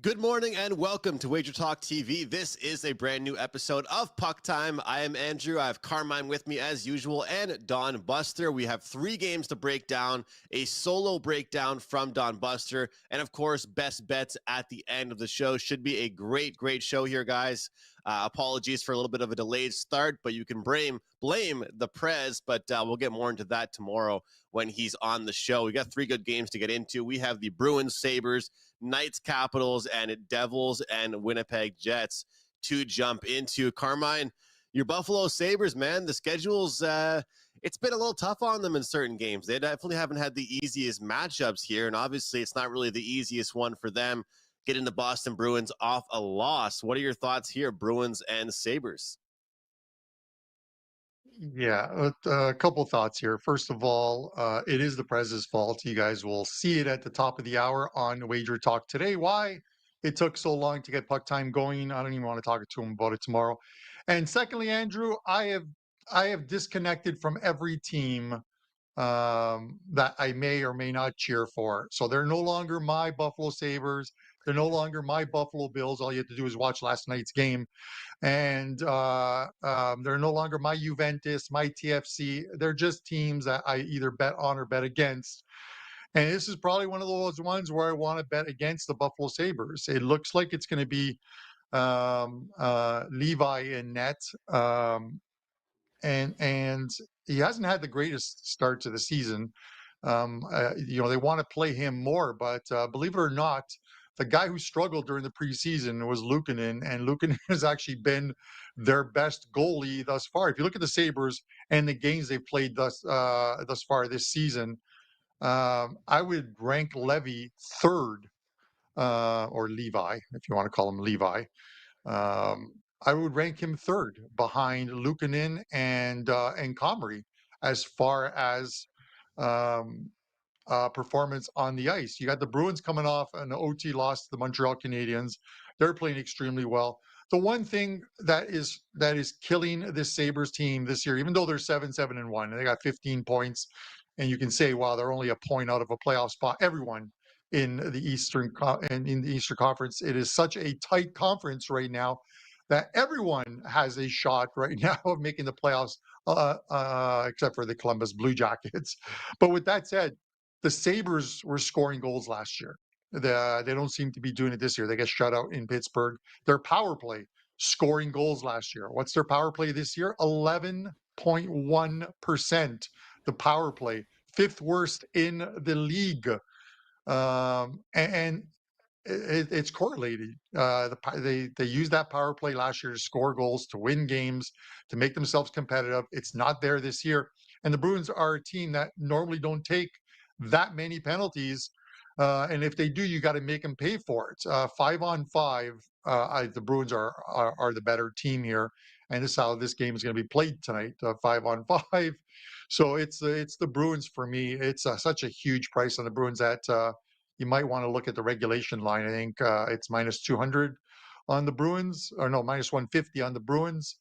Good morning and welcome to WagerTalk TV. This is a brand new episode of PuckTime. I am Andrew. I have Carmine with me as usual and Don Buster. We have 3 games to break down, a solo breakdown from Don Buster, and of course, best bets at the end of the show. Should be a great show here, guys. Apologies for a little bit of a delayed start, but you can blame the Prez, but we'll get more into that tomorrow when he's on the show. We got 3 good games to get into. We have the Bruins, Sabres, Knights, Capitals, and Devils and Winnipeg Jets to jump into. Carmine, your Buffalo Sabres, man, the schedule's it's been a little tough on them in certain games. They definitely haven't had the easiest matchups here, and obviously it's not really the easiest one for them getting the Boston Bruins off a loss. What are your thoughts here, Bruins and Sabres? Yeah, a couple thoughts here. First of all, it is the Prez's fault. You guys will see it at the top of the hour on Wager Talk today. Why it took so long to get puck time going, I don't even want to talk to him about it tomorrow. And secondly, Andrew, I have disconnected from every team that I may or may not cheer for. So they're no longer my Buffalo Sabres. They're no longer my Buffalo Bills. All you have to do is watch last night's game and they're no longer my Juventus, my TFC. They're just teams that I either bet on or bet against. And this is probably one of those ones where I want to bet against the Buffalo Sabres. It looks like it's going to be Levi in net, and he hasn't had the greatest start to the season. They want to play him more, but believe it or not, the guy who struggled during the preseason was Luukkonen, and Luukkonen has actually been their best goalie thus far. If you look at the Sabres and the games they've played thus far this season, I would rank Levy third, or Levi, if you want to call him Levi. I would rank him third behind Luukkonen and Comrie as far as um, performance on the ice. You got the Bruins coming off an OT loss to the Montreal Canadiens. They're playing extremely well. The one thing that is killing this Sabres team this year, even though they're 7-7-1 and they got 15 points, and you can say, wow, they're only a point out of a playoff spot. Everyone in the Eastern Conference, it is such a tight conference right now that everyone has a shot right now of making the playoffs, except for the Columbus Blue Jackets. But with that said, the Sabres were scoring goals last year. They don't seem to be doing it this year. They get shut out in Pittsburgh. Their power play scoring goals last year. What's their power play this year? 11.1%. The power play, 5th worst in the league. And it's correlated. They used that power play last year to score goals, to win games, to make themselves competitive. It's not there this year. And the Bruins are a team that normally don't take that many penalties. And if they do, you got to make them pay for it. 5-on-5, the Bruins are the better team here. And this is how this game is going to be played tonight, 5-on-5. So it's the Bruins for me. It's such a huge price on the Bruins that you might want to look at the regulation line. I think it's minus 200 on the Bruins, or no, minus 150 on the Bruins.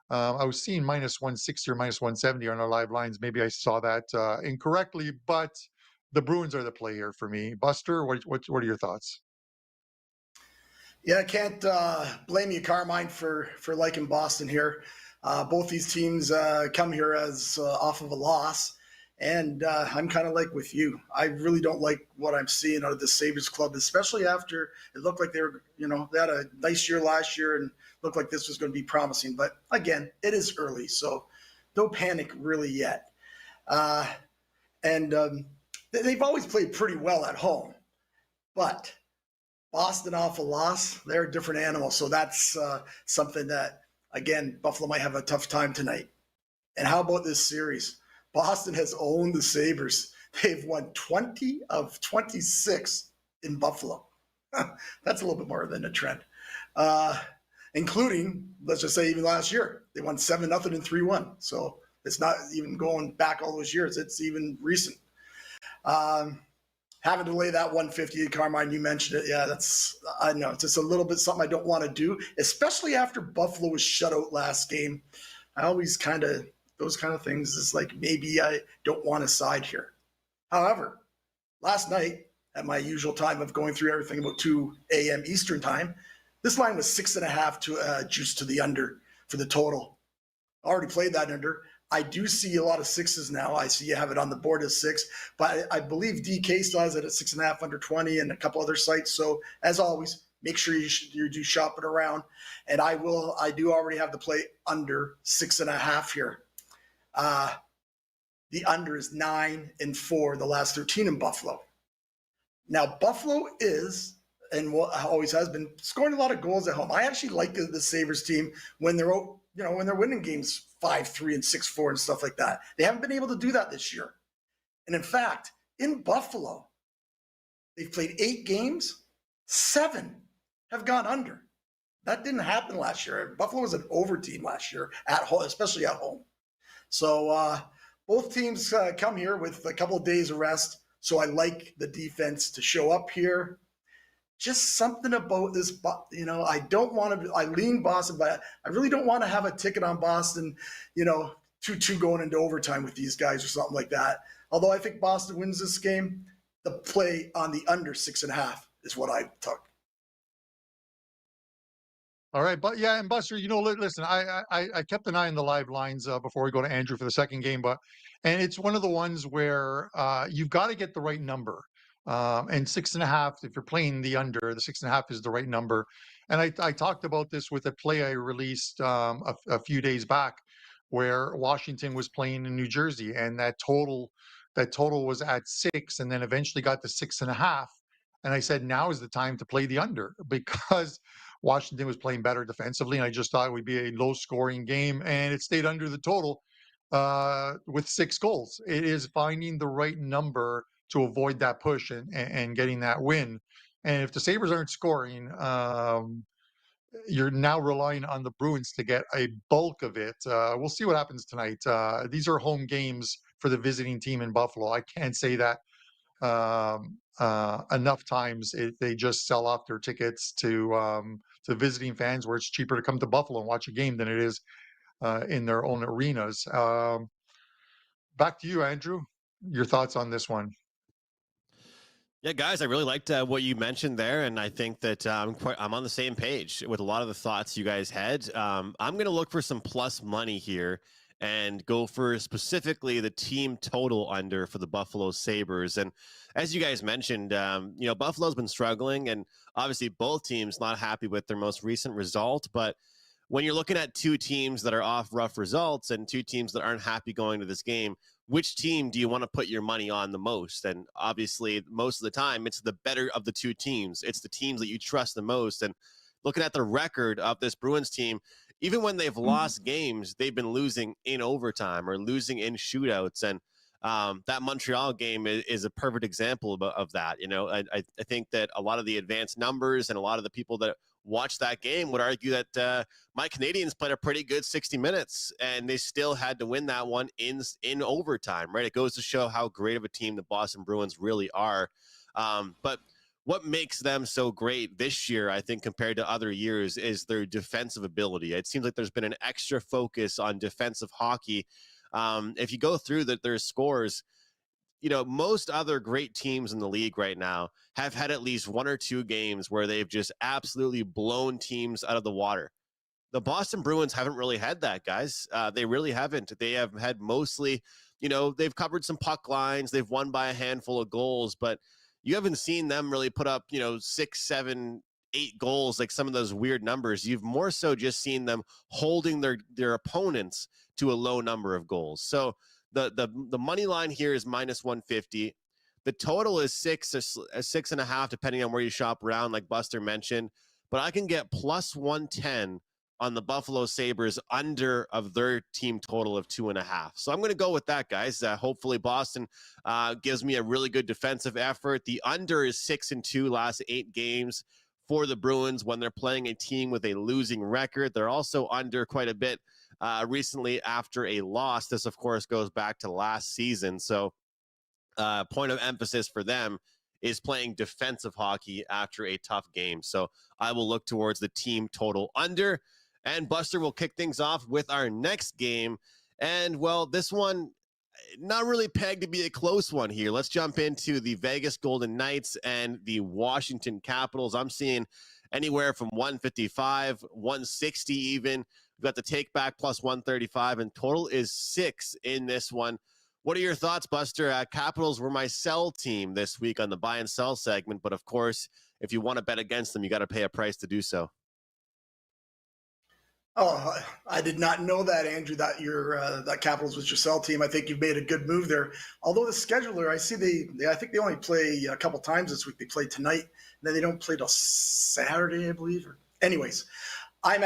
I was seeing minus 160 or minus 170 on our live lines. Maybe I saw that incorrectly, but the Bruins are the play here for me. Buster, what are your thoughts? Yeah, I can't blame you, Carmine, for liking Boston here. Both these teams come here as off of a loss. And I'm kind of like with you. I really don't like what I'm seeing out of the Sabres club, especially after it looked like they were, they had a nice year last year and looked like this was going to be promising. But again, it is early, so no panic really yet. And they've always played pretty well at home. But Boston off a loss, they're a different animal. So that's something that, again, Buffalo might have a tough time tonight. And how about this series? Boston has owned the Sabres. They've won 20 of 26 in Buffalo. That's a little bit more than a trend. Including, let's just say, even last year. They won 7-0 and 3-1. So it's not even going back all those years. It's even recent. Having to lay that 150, Carmine, you mentioned it. Yeah, I know. It's just a little bit something I don't want to do, especially after Buffalo was shut out last game. I always those kind of things is like maybe I don't want to side here. However, last night at my usual time of going through everything about 2 a.m. Eastern time. This line was 6.5 to juice to the under for the total. Already played that under. I do see a lot of sixes now. I see you have it on the board as 6, but I believe DK still has it at 6.5 under 20 and a couple other sites. So as always, make sure you do shop it around. And I do already have the play under 6.5 here. The under is 9-4 the last 13 in Buffalo. Now Buffalo is, and always has been, scoring a lot of goals at home. I actually like the Sabres team when they're winning games 5-3 and 6-4 and stuff like that. They haven't been able to do that this year. And in fact, in Buffalo, they've played 8 games, 7 have gone under. That didn't happen last year. Buffalo was an over team last year at home, especially at home. So both teams come here with a couple of days of rest. So I like the defense to show up here. Just something about this, I lean Boston, but I really don't want to have a ticket on Boston, 2-2 going into overtime with these guys or something like that. Although I think Boston wins this game, the play on the under 6.5 is what I took. All right, but yeah, and Buster, listen, I kept an eye on the live lines before we go to Andrew for the second game, and it's one of the ones where you've got to get the right number. And 6.5, if you're playing the under, the 6.5 is the right number. And I talked about this with a play I released a few days back, where Washington was playing in New Jersey, and that total was at 6, and then eventually got to 6.5. And I said, now is the time to play the under, because Washington was playing better defensively, and I just thought it would be a low-scoring game, and it stayed under the total with 6 goals. It is finding the right number to avoid that push and getting that win. And if the Sabres aren't scoring, you're now relying on the Bruins to get a bulk of it. We'll see what happens tonight. These are home games for the visiting team in Buffalo. I can't say that enough times. They just sell off their tickets to visiting fans, where it's cheaper to come to Buffalo and watch a game than it is in their own arenas. Back to you, Andrew. Your thoughts on this one? Yeah, guys, I really liked what you mentioned there, and I think that I'm on the same page with a lot of the thoughts you guys had. I'm going to look for some plus money here and go for specifically the team total under for the Buffalo Sabres. And as you guys mentioned, Buffalo's been struggling, and obviously both teams not happy with their most recent result. But when you're looking at 2 teams that are off rough results and 2 teams that aren't happy going to this game, which team do you want to put your money on the most? And obviously, most of the time, it's the better of the 2 teams. It's the teams that you trust the most. And looking at the record of this Bruins team, even when they've lost games, they've been losing in overtime or losing in shootouts. And that Montreal game is a perfect example of that. I think that a lot of the advanced numbers and a lot of the people that watch that game would argue that my Canadians played a pretty good 60 minutes, and they still had to win that one in overtime, right? It goes to show how great of a team the Boston Bruins really are. But what makes them so great this year, I think, compared to other years, is their defensive ability. It seems like there's been an extra focus on defensive hockey. If you go through their scores, most other great teams in the league right now have had at least 1 or 2 games where they've just absolutely blown teams out of the water. The Boston Bruins haven't really had that, guys. They really haven't. They have had mostly, they've covered some puck lines. They've won by a handful of goals, but you haven't seen them really put up, 6, 7, 8 goals, like some of those weird numbers. You've more so just seen them holding their opponents to a low number of goals. So the money line here is -150. The total is 6 or 6.5, depending on where you shop around, like Buster mentioned. But I can get +110 on the Buffalo Sabres under of their team total of 2.5. So I'm going to go with that, guys. Hopefully Boston gives me a really good defensive effort. The under is 6-2 last 8 games for the Bruins when they're playing a team with a losing record. They're also under quite a bit recently after a loss. This, of course, goes back to last season. So point of emphasis for them is playing defensive hockey after a tough game. So I will look towards the team total under. And Buster will kick things off with our next game. And, well, this one, not really pegged to be a close one here. Let's jump into the Vegas Golden Knights and the Washington Capitals. I'm seeing anywhere from 155, 160 even. We've got the take back plus 135, and total is 6 in this one. What are your thoughts, Buster? Capitals were my sell team this week on the buy and sell segment, but of course, if you want to bet against them, you got to pay a price to do so. Oh, I did not know that, Andrew, that your that Capitals was your sell team. I think you've made a good move there. Although the scheduler, I see I think they only play a couple times this week. They play tonight, and then they don't play till Saturday, I believe. Anyways, I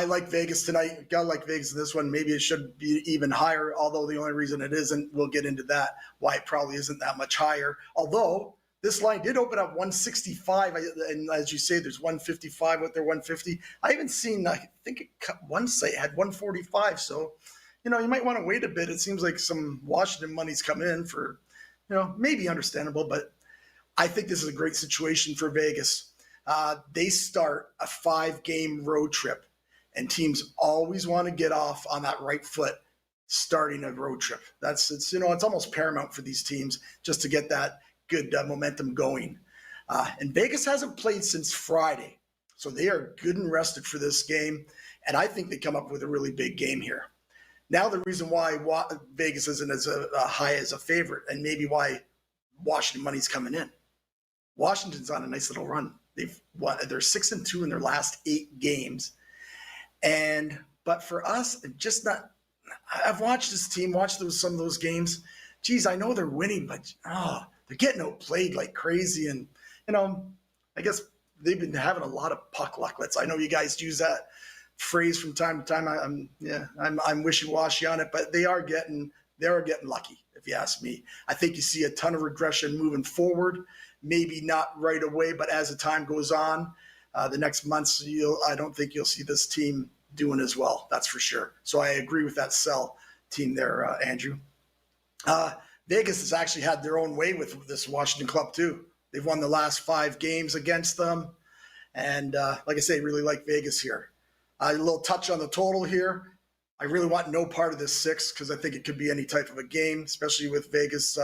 like Vegas tonight. Gotta like Vegas in this one. Maybe it should be even higher, although the only reason it isn't, we'll get into that, why it probably isn't that much higher. Although this line did open up 165, and as you say, there's 155 with their 150. I haven't seen, I think one site had 145. So, you might want to wait a bit. It seems like some Washington money's come in for, maybe understandable, but I think this is a great situation for Vegas. They start a 5-game road trip, and teams always want to get off on that right foot starting a road trip. It's almost paramount for these teams just to get that good momentum going. And Vegas hasn't played since Friday, so they are good and rested for this game, and I think they come up with a really big game here. Now, the reason why Vegas isn't as high as a favorite, and maybe why Washington money's coming in. Washington's on a nice little run. They're 6-2 in their last 8 games, but for us, just not. I've watched this team, some of those games. Geez, I know they're winning, but they're getting outplayed like crazy. And, I guess they've been having a lot of puck luck. I know you guys use that phrase from time to time. I'm wishy-washy on it, but they are getting lucky, if you ask me. I think you see a ton of regression moving forward, maybe not right away, but as the time goes on, the next months, I don't think you'll see this team doing as well. That's for sure. So I agree with that sell team there, Andrew. Vegas has actually had their own way with this Washington club too. They've won the last 5 games against them. And like I say, really like Vegas here. A little touch on the total here. I really want no part of this 6 because I think it could be any type of a game, especially with Vegas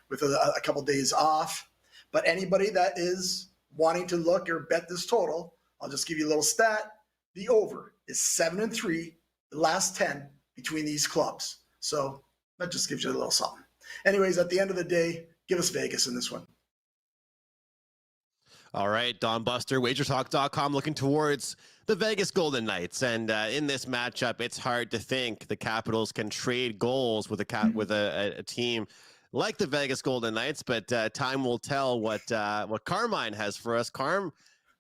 with a couple days off. But anybody that is wanting to look or bet this total, I'll just give you a little stat. The over is 7-3 the last 10 between these clubs. So that just gives you a little something. Anyways, at the end of the day, give us Vegas in this one. All right, Don Buster, WagerTalk.com, looking towards the Vegas Golden Knights. And in this matchup, it's hard to think the Capitals can trade goals with a team like the Vegas Golden Knights. But time will tell what Carmine has for us. Carm,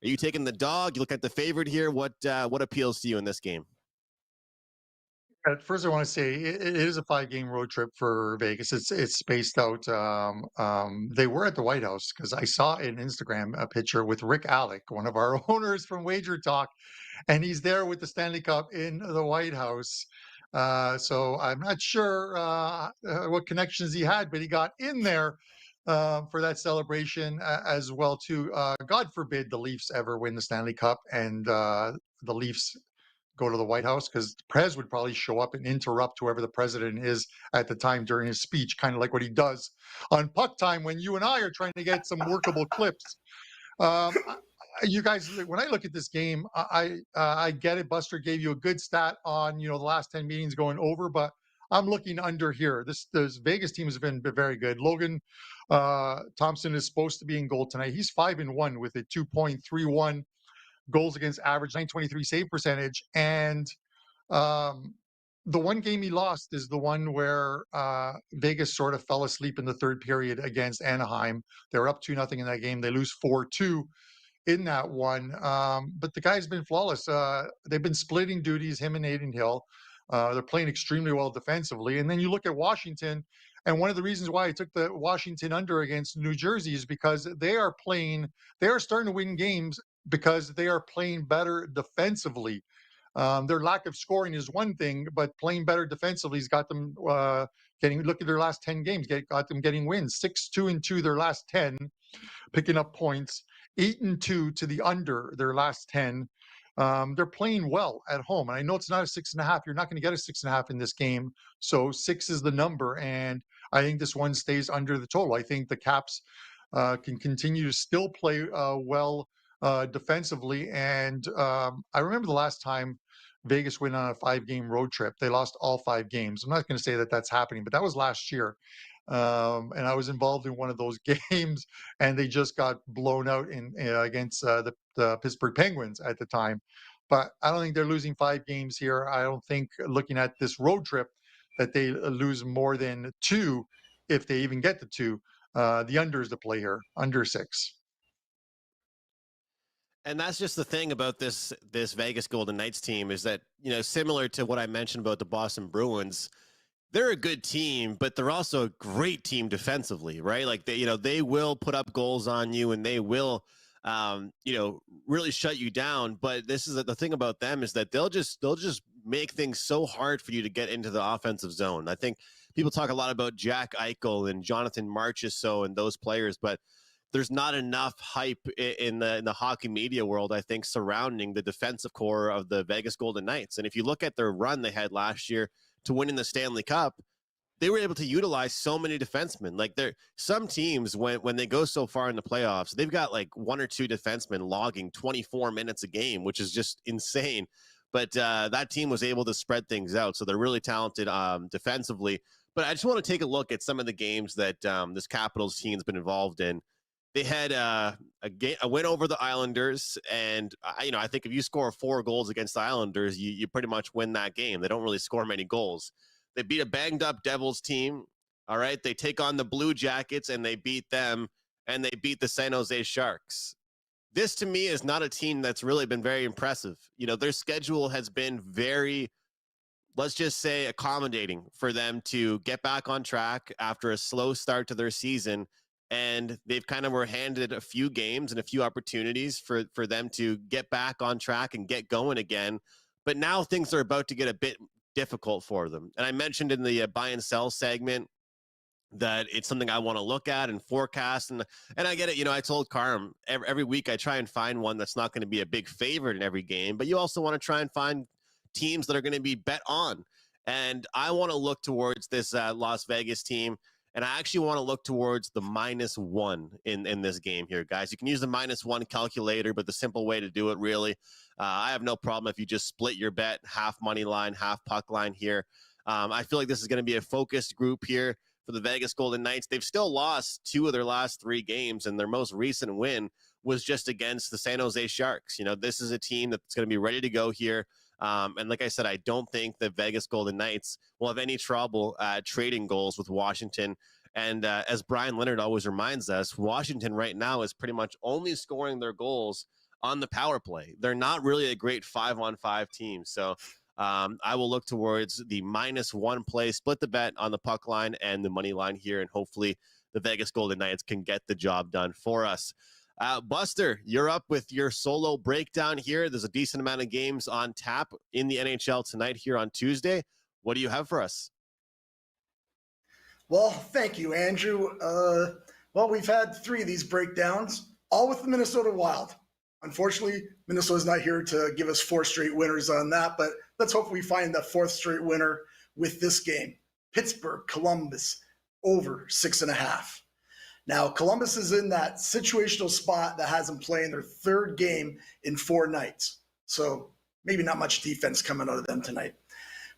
are you taking the dog? You look at the favorite here. What appeals to you in this game? At first, I want to say it is a 5-game road trip for Vegas. It's spaced out. They were at the White House because I saw an Instagram a picture with Rick Alec, one of our owners from WagerTalk, and he's there with the Stanley Cup in the White House. So I'm not sure what connections he had, but he got in there for that celebration as well too. God forbid the Leafs ever win the Stanley Cup and the Leafs go to the White House, because Prez would probably show up and interrupt whoever the president is at the time during his speech, kind of like what he does on PuckTime when you and I are trying to get some workable clips. You guys, when I look at this game, I get it. Buster gave you a good stat on the last 10 meetings going over, but I'm looking under here. This Vegas team has been very good. Logan Thompson is supposed to be in goal tonight. He's 5-1 with a 2.31 goals against average, 923 save percentage. And the one game he lost is the one where Vegas sort of fell asleep in the third period against Anaheim. They were up 2-0 in that game. They lose 4-2 in that one. But the guy's been flawless. They've been splitting duties, him and Aiden Hill. They're playing extremely well defensively. And then you look at Washington, and one of the reasons why I took the Washington under against New Jersey is because they are starting to win games because they are playing better defensively. Their lack of scoring is one thing, but playing better defensively has got them look at their last 10 games, got them getting wins. 6-2-2 their last 10, picking up points. 8-2 to the under their last 10. they're playing well at home. And I know it's not a 6.5. You're not going to get a 6.5 in this game. So 6 is the number. And I think this one stays under the total. I think the Caps can continue to still play well defensively. And I remember the last time Vegas went on a 5-game road trip, they lost all 5 games. I'm not going to say that that's happening, but that was last year. And I was involved in one of those games, and they just got blown out in against the Pittsburgh Penguins at the time. But I don't think they're losing 5 games here. I don't think, looking at this road trip, that they lose more than 2, if they even get to 2. The under is the play here, under 6. And that's just the thing about this Vegas Golden Knights team is that, similar to what I mentioned about the Boston Bruins, they're a good team, but they're also a great team defensively, right? Like they will put up goals on you, and they will, really shut you down. But this is the thing about them, is that they'll just make things so hard for you to get into the offensive zone. I think people talk a lot about Jack Eichel and Jonathan Marchessault and those players, but there's not enough hype in the hockey media world, I think, surrounding the defensive core of the Vegas Golden Knights. And if you look at their run they had last year to winning the Stanley Cup, they were able to utilize so many defensemen. Like, some teams, when they go so far in the playoffs, they've got like 1 or 2 defensemen logging 24 minutes a game, which is just insane. But that team was able to spread things out. So they're really talented defensively. But I just want to take a look at some of the games that this Capitals team's been involved in. They had a win over the Islanders, and I think if you score 4 goals against the Islanders, you pretty much win that game. They don't really score many goals. They beat a banged up Devils team. All right, they take on the Blue Jackets, and they beat them, and they beat the San Jose Sharks. This, to me, is not a team that's really been very impressive. Their schedule has been very, let's just say, accommodating for them to get back on track after a slow start to their season. And they've kind of were handed a few games and a few opportunities for them to get back on track and get going again. But now things are about to get a bit difficult for them. And I mentioned in the buy and sell segment that it's something I want to look at and forecast. And I get it. I told Carm every week I try and find one that's not going to be a big favorite in every game, but you also want to try and find teams that are going to be bet on. And I want to look towards this Las Vegas team. And I actually want to look towards the -1 in this game here, guys. You can use the -1 calculator, but the simple way to do it, really, I have no problem if you just split your bet, half money line, half puck line here. I feel like this is going to be a focused group here for the Vegas Golden Knights. They've still lost 2 of their last 3 games, and their most recent win was just against the San Jose Sharks. This is a team that's going to be ready to go here. And like I said, I don't think the Vegas Golden Knights will have any trouble trading goals with Washington. And as Brian Leonard always reminds us, Washington right now is pretty much only scoring their goals on the power play. They're not really a great 5-on-5 team. So I will look towards the -1 play, split the bet on the puck line and the money line here. And hopefully the Vegas Golden Knights can get the job done for us. Buster, you're up with your solo breakdown here. There's a decent amount of games on tap in the NHL tonight here on Tuesday. What do you have for us? Well, thank you, Andrew. We've had 3 of these breakdowns, all with the Minnesota Wild. Unfortunately, Minnesota's not here to give us 4 straight winners on that, but let's hope we find the 4th straight winner with this game. Pittsburgh, Columbus, over 6.5. Now, Columbus is in that situational spot that has them playing their 3rd game in 4 nights. So maybe not much defense coming out of them tonight.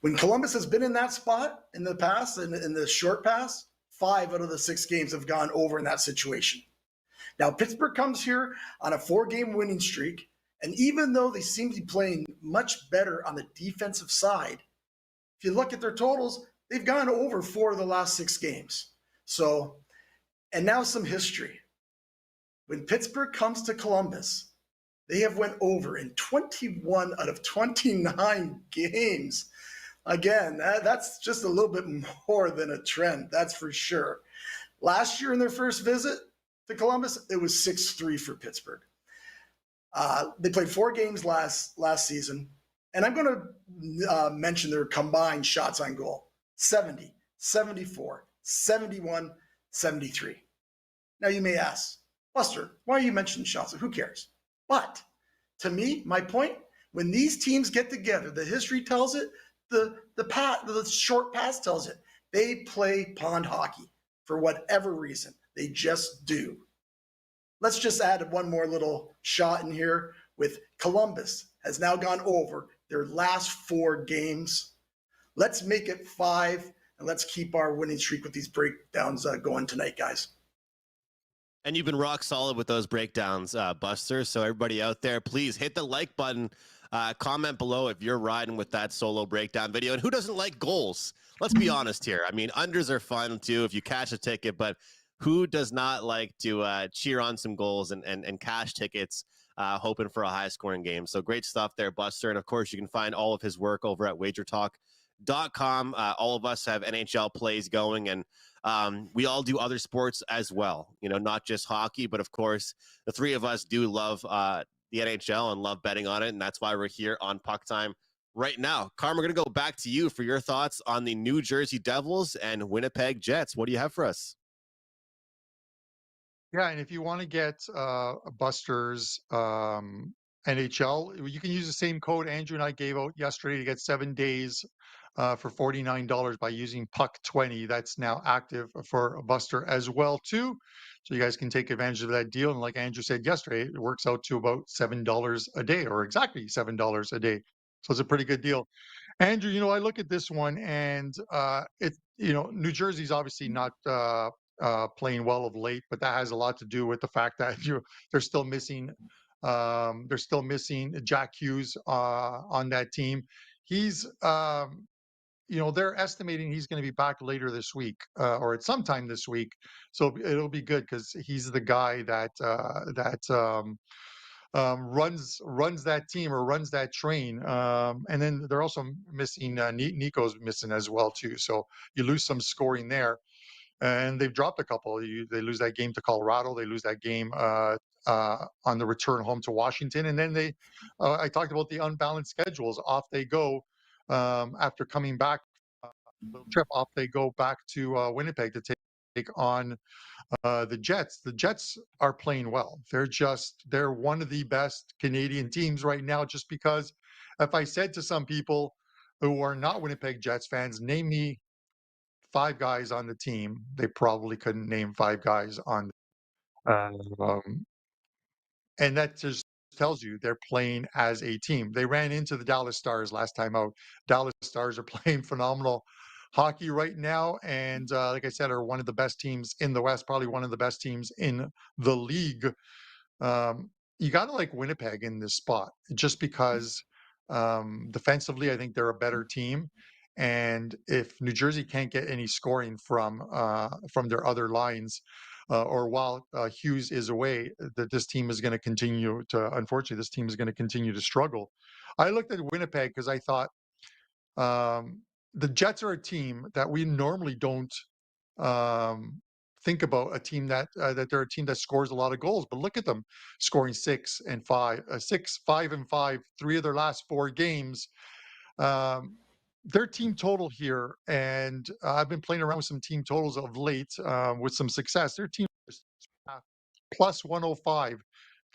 When Columbus has been in that spot in the past, in the short pass, 5 out of the 6 games have gone over in that situation. Now, Pittsburgh comes here on a 4-game winning streak, and even though they seem to be playing much better on the defensive side, if you look at their totals, they've gone over 4 of the last 6 games. So, and now some history. When Pittsburgh comes to Columbus, they have went over in 21 out of 29 games. Again, that's just a little bit more than a trend, that's for sure. Last year in their first visit to Columbus, it was 6-3 for Pittsburgh. They played 4 games last season, and I'm going to mention their combined shots on goal: 70, 74, 71, 73. Now you may ask, Buster, why are you mentioning shots? Who cares? But to me, my point, when these teams get together, the history tells it, the short past tells it, they play pond hockey for whatever reason. They just do. Let's just add one more little shot in here with Columbus has now gone over their last 4 games. Let's make it 5, and let's keep our winning streak with these breakdowns going tonight, guys. And you've been rock solid with those breakdowns, Buster. So everybody out there, please hit the like button. Comment below if you're riding with that solo breakdown video. And who doesn't like goals? Let's be honest here. I mean, unders are fun too if you cash a ticket, but who does not like to cheer on some goals and cash tickets, hoping for a high-scoring game? So great stuff there, Buster. And, of course, you can find all of his work over at WagerTalk.com. All of us have NHL plays going, and we all do other sports as well, not just hockey, but, of course, the three of us do love the NHL and love betting on it, and that's why we're here on PuckTime right now. Carm, we're going to go back to you for your thoughts on the New Jersey Devils and Winnipeg Jets. What do you have for us? Yeah, and if you want to get Buster's NHL, you can use the same code Andrew and I gave out yesterday to get 7 days for $49 by using PuckTime. That's now active for Buster as well too. So you guys can take advantage of that deal. And like Andrew said yesterday, it works out to about $7 a day, or exactly $7 a day. So it's a pretty good deal. Andrew, I look at this one and New Jersey's obviously not playing well of late, but that has a lot to do with the fact that they're still missing Jack Hughes on that team. He's they're estimating he's going to be back later this week or at some time this week, so it'll be good because he's the guy that runs that team or runs that train. And then they're also missing Nico's missing as well too, so you lose some scoring there. And they've dropped a couple. They lose that game to Colorado. They lose that game on the return home to Washington. And then I talked about the unbalanced schedules. Off they go after coming back, little trip. Off they go back to Winnipeg to take on the Jets. The Jets are playing well. They're one of the best Canadian teams right now. Just because, if I said to some people who are not Winnipeg Jets fans, name me 5 guys on the team, they probably couldn't name 5 guys on. And that just tells you they're playing as a team. They ran into the Dallas Stars last time out. Dallas Stars are playing phenomenal hockey right now, and like I said, are one of the best teams in the West, probably one of the best teams in the league. You got to like Winnipeg in this spot just because defensively, I think they're a better team. And if New Jersey can't get any scoring from their other lines, or while Hughes is away, that this team is going to continue to. Unfortunately, this team is going to continue to struggle. I looked at Winnipeg because I thought the Jets are a team that we normally don't think about, a team that they're a team that scores a lot of goals. But look at them scoring 6 and 5, 6, 5 and 5, 3 of their last 4 games. Their team total here, and I've been playing around with some team totals of late with some success. Their team is plus 105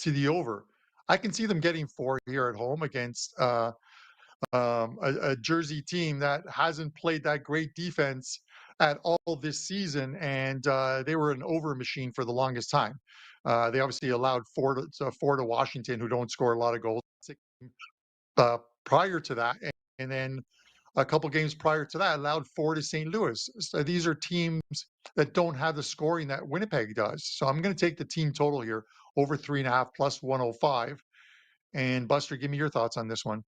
to the over. I can see them getting 4 here at home against a Jersey team that hasn't played that great defense at all this season, and they were an over machine for the longest time. They obviously allowed 4 to Washington, who don't score a lot of goals prior to that, and then a couple games prior to that allowed 4 to St. Louis. So these are teams that don't have the scoring that Winnipeg does. So I'm going to take the team total here, over 3.5 plus 105. And Buster, give me your thoughts on this one.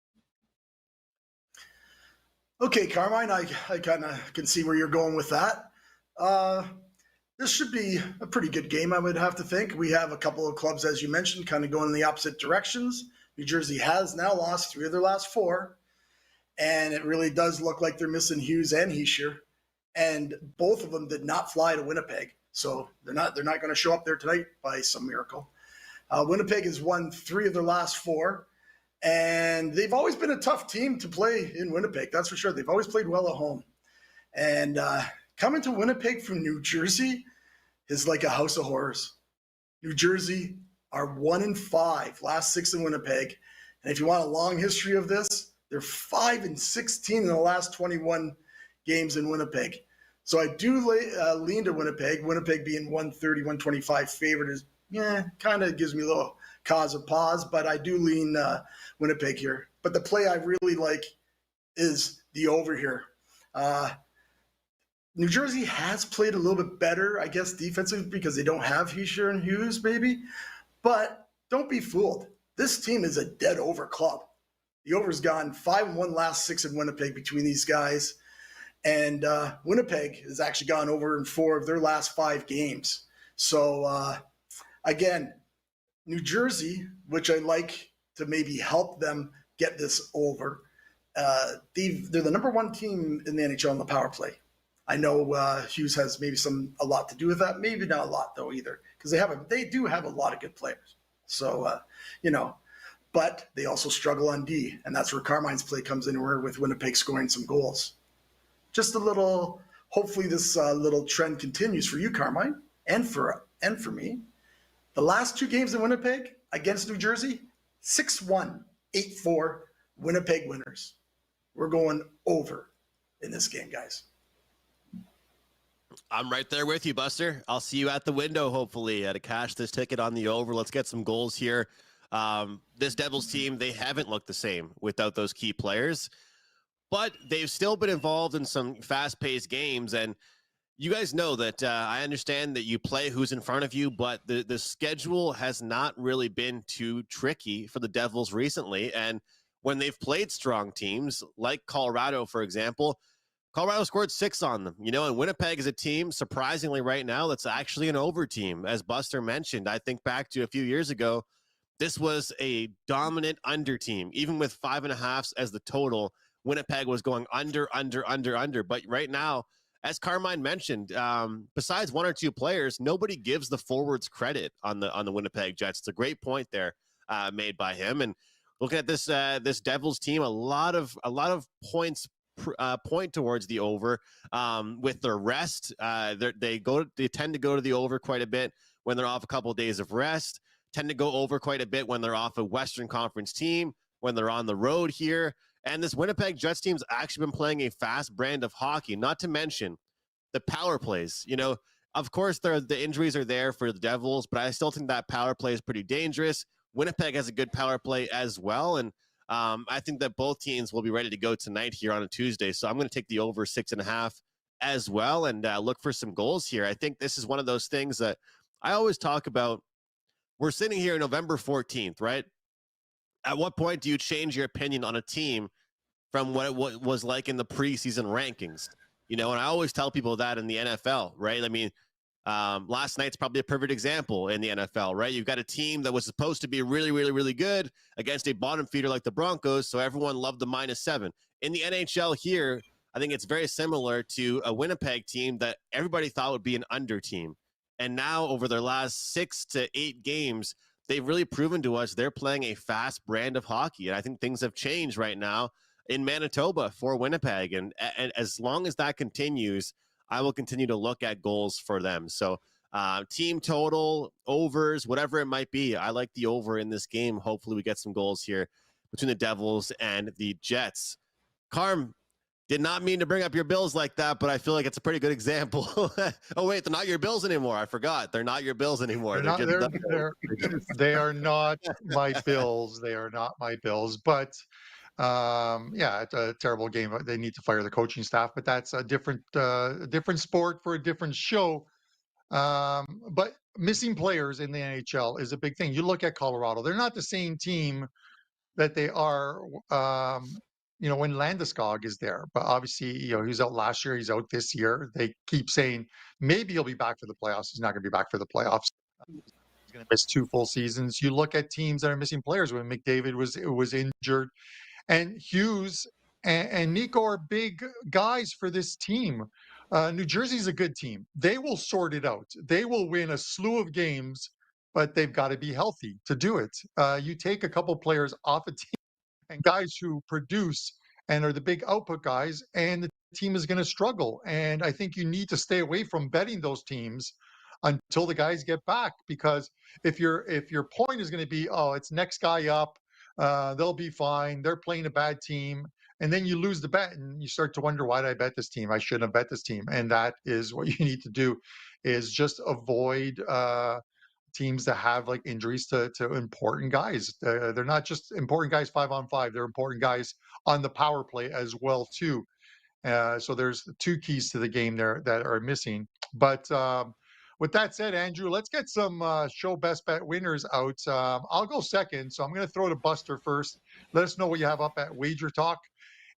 Okay, Carmine, I kind of can see where you're going with that. This should be a pretty good game, I would have to think. We have a couple of clubs, as you mentioned, kind of going in the opposite directions. New Jersey has now lost 3 of their last 4. And it really does look like they're missing Hughes and Hischier, and both of them did not fly to Winnipeg, so they're not going to show up there tonight by some miracle. Winnipeg has won 3 of their last 4, and they've always been a tough team to play in Winnipeg. That's for sure. They've always played well at home, and coming to Winnipeg from New Jersey is like a house of horrors. New Jersey are 1-5, last 6 in Winnipeg. And if you want a long history of this, they're 5-16 in the last 21 games in Winnipeg. So I do lean to Winnipeg. Winnipeg being 130, 125 favorite is, kind of gives me a little cause of pause, but I do lean Winnipeg here. But the play I really like is the over here. New Jersey has played a little bbit better, I guess, defensively because they don't have Hischier and Hughes, maybe. But don't be fooled. This team is a dead over club. The over's gone 5-1 last 6 in Winnipeg between these guys. And Winnipeg has actually gone over in 4 of their last 5 games. So, again, New Jersey, which I like to maybe help them get this over, they're the number 1 team in the NHL in the power play. I know Hughes has maybe a lot to do with that. Maybe not a lot, though, either, because they do have a lot of good players. So, but they also struggle on D, and that's where Carmine's play comes in, with Winnipeg scoring some goals. Just a little, hopefully this little trend continues for you, Carmine, and for me. The last 2 games in Winnipeg against New Jersey, 6-1, 8-4, Winnipeg winners. We're going over in this game, guys. I'm right there with you, Buster. I'll see you at the window, hopefully, to cash this ticket on the over. Let's get some goals here. This Devils team, they haven't looked the same without those key players, but they've still been involved in some fast-paced games. And you guys know that I understand that you play who's in front of you, but the schedule has not really been too tricky for the Devils recently. And when they've played strong teams like Colorado, for example, Colorado scored 6 on them, and Winnipeg is a team, surprisingly right now, that's actually an over team. As Buster mentioned, I think back to a few years ago, this was a dominant under team. Even with 5.5s as the total, Winnipeg was going under. But right now, as Carmine mentioned, besides 1 or 2 players, nobody gives the forwards credit on the Winnipeg Jets. It's a great point there made by him. And looking at this Devils team, a lot of points point towards the over with their rest. They tend to go to the over quite a bit when they're off a couple of days of rest. Tend to go over quite a bit when they're off a Western Conference team, when they're on the road here. And this Winnipeg Jets team's actually been playing a fast brand of hockey, not to mention the power plays. Of course, the injuries are there for the Devils, but I still think that power play is pretty dangerous. Winnipeg has a good power play as well. And I think that both teams will be ready to go tonight here on a Tuesday. So I'm going to take the over 6.5 as well and look for some goals here. I think this is one of those things that I always talk about. We're sitting here November 14th, right? At what point do you change your opinion on a team from what it was like in the preseason rankings? And I always tell people that in the NFL, right? I mean, last night's probably a perfect example in the NFL, right? You've got a team that was supposed to be really, really, really good against a bottom feeder like the Broncos, so everyone loved the -7. In the NHL here, I think it's very similar to a Winnipeg team that everybody thought would be an under team. And now over their last 6 to 8 games, they've really proven to us they're playing a fast brand of hockey. And I think things have changed right now in Manitoba for Winnipeg. And as long as that continues, I will continue to look at goals for them. So team total, overs, whatever it might be, I like the over in this game. Hopefully we get some goals here between the Devils and the Jets. Carm, did not mean to bring up your Bills like that, but I feel like it's a pretty good example. Oh, wait, they're not your Bills anymore. I forgot. They're not your Bills anymore. They are not my Bills. They are not my Bills. But, it's a terrible game. They need to fire the coaching staff, but that's a different sport for a different show. But missing players in the NHL is a big thing. You look at Colorado. They're not the same team that they are when Landeskog is there. But obviously, he was out last year. He's out this year. They keep saying maybe he'll be back for the playoffs. He's not going to be back for the playoffs. He's going to miss 2 full seasons. You look at teams that are missing players when McDavid was injured, and Hughes and Nico are big guys for this team. New Jersey's a good team. They will sort it out. They will win a slew of games, but they've got to be healthy to do it. You take a couple players off a team and guys who produce and are the big output guys, and the team is going to struggle. And I think you need to stay away from betting those teams until the guys get back, because if your point is going to be, it's next guy up, They'll be fine. They're playing a bad team. And then you lose the bet and you start to wonder, why did I bet this team? I shouldn't have bet this team. And that is what you need to do, is just avoid teams that have like injuries to important guys. They're not just important guys 5-on-5. They're important guys on the power play as well too. So there's two keys to the game there that are missing. But with that said, Andrew, let's get some show best bet winners out. I'll go second, so I'm going to throw to Buster first. Let us know what you have up at WagerTalk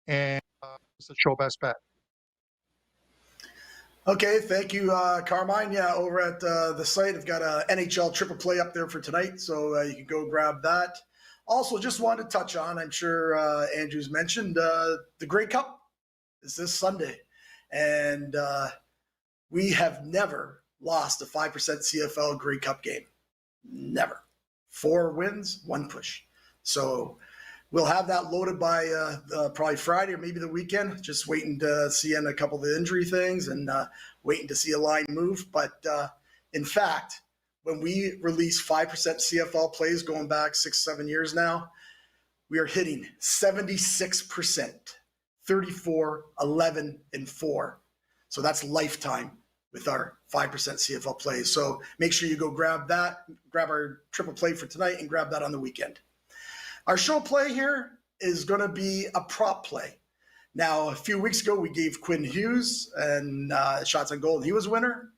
and it's a show best bet. Okay, thank you, Carmine. Yeah, over at the site, I've got a NHL triple play up there for tonight, so you can go grab that. Also, just wanted to touch on, I'm sure Andrew's mentioned, the Grey Cup is this Sunday. And we have never lost a 5% CFL Grey Cup game. Never. 4 wins, 1 push. So we'll have that loaded by probably Friday or maybe the weekend. Just waiting to see in a couple of the injury things and waiting to see a line move. But in fact, when we release 5% CFL plays going back 6-7 years now, we are hitting 76%, 34, 11, and 4. So that's lifetime with our 5% CFL plays. So make sure you go grab that, grab our triple play for tonight, and grab that on the weekend. Our show play here is going to be a prop play. Now, a few weeks ago, we gave Quinn Hughes and shots on goal, and he was winner.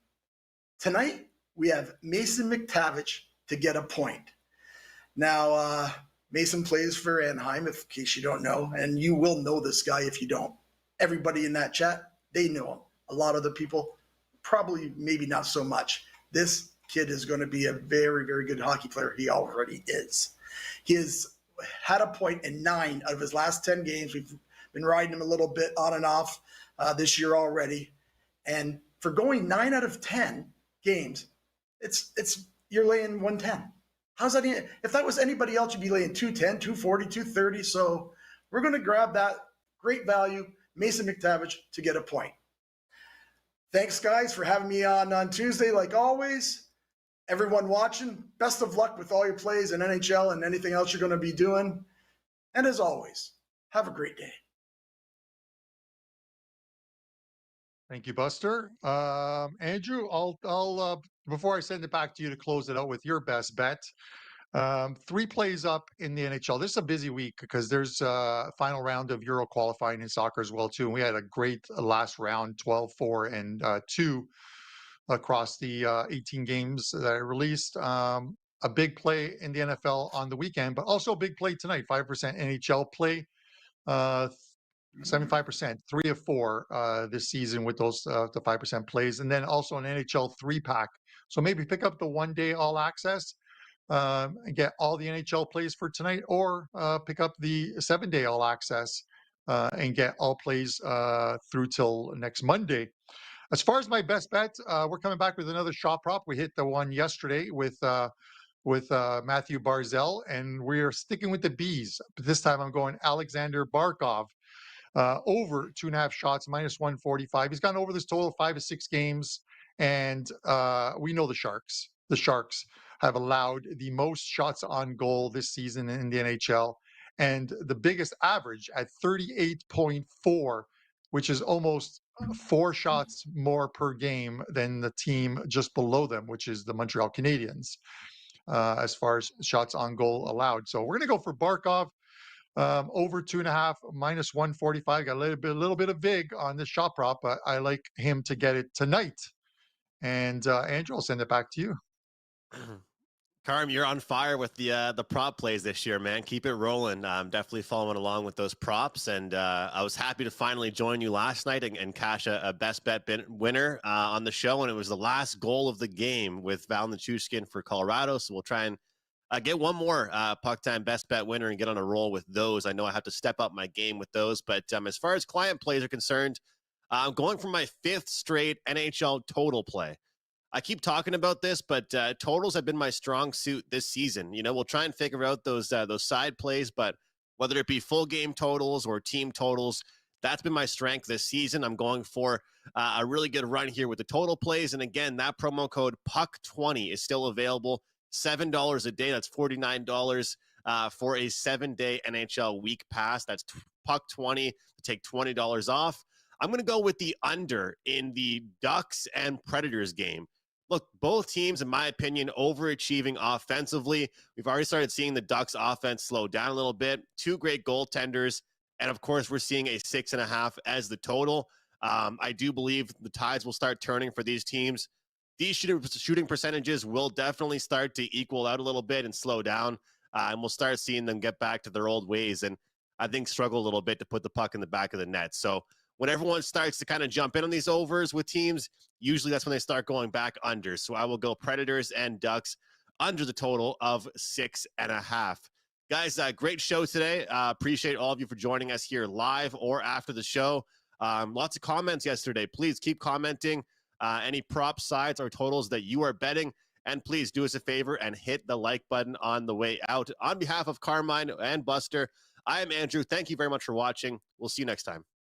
Tonight, we have Mason McTavish to get a point. Now, Mason plays for Anaheim, in case you don't know, and you will know this guy if you don't. Everybody in that chat, they know him. A lot of the people, probably maybe not so much. This kid is going to be a very, very good hockey player. He already is. He has had a point in 9 out of his last 10 games. We've been riding him a little bit on and off this year already. And for going 9 out of 10 games, it's you're laying 110. How's that? If that was anybody else, you'd be laying 210, 240, 230. So we're going to grab that great value, Mason McTavish, to get a point. Thanks, guys, for having me on Tuesday, like always. Everyone watching, best of luck with all your plays in NHL and anything else you're going to be doing. And as always, have a great day. Thank you, Buster. Andrew, I'll before I send it back to you to close it out with your best bet. 3 plays up in the NHL. This is a busy week because there's a final round of Euro qualifying in soccer as well too. And we had a great last round, 12-4 and 2 across the 18 games that I released. A big play in the NFL on the weekend, but also a big play tonight. 5% NHL play. 75%, 3 of 4 this season with those the 5% plays, and then also an NHL 3-pack. So maybe pick up the 1-day all access and get all the NHL plays for tonight, or pick up the 7-day all access and get all plays through till next Monday. As far as my best bet, we're coming back with another shot prop. We hit the one yesterday with Matthew Barzal, and we're sticking with the Bees. But this time I'm going Alexander Barkov. Over 2.5 shots, minus 145. He's gone over this total 5 to 6 games, and we know the Sharks. The Sharks have allowed the most shots on goal this season in the NHL, and the biggest average at 38.4, which is almost 4 shots more per game than the team just below them, which is the Montreal Canadiens, as far as shots on goal allowed. So we're going to go for Barkov. Over 2.5, minus 145. Got a little bit of vig on this shot prop, but I like him to get it tonight. And Andrew, I'll send it back to you. Carm, you're on fire with the prop plays this year, man. Keep it rolling. I'm definitely following along with those props, and I was happy to finally join you last night and cash a best bet winner on the show, and it was the last goal of the game with Val Nichushkin for Colorado. So we'll try and get one more PuckTime best bet winner and get on a roll with those. I know I have to step up my game with those, but as far as client plays are concerned, I'm going for my 5th straight NHL total play. I keep talking about this, but totals have been my strong suit this season. You know, we'll try and figure out those side plays, but whether it be full game totals or team totals, that's been my strength this season. I'm going for a really good run here with the total plays. And again, that promo code PUCK20 is still available. $7 a day. That's $49 for a 7-day NHL week pass. That's Puck20 to take $20 off. I'm going to go with the under in the Ducks and Predators game. Look, both teams, in my opinion, overachieving offensively. We've already started seeing the Ducks offense slow down a little bit. Two great goaltenders. And of course, we're seeing a 6.5 as the total. I do believe the tides will start turning for these teams. These shooting percentages will definitely start to equal out a little bit and slow down. And we'll start seeing them get back to their old ways. And I think struggle a little bit to put the puck in the back of the net. So when everyone starts to kind of jump in on these overs with teams, usually that's when they start going back under. So I will go Predators and Ducks under the total of 6.5. Guys, great show today. Appreciate all of you for joining us here live or after the show. Lots of comments yesterday. Please keep commenting any prop sides or totals that you are betting. And please do us a favor and hit the like button on the way out. On behalf of Carmine and Buster, I am Andrew. Thank you very much for watching. We'll see you next time.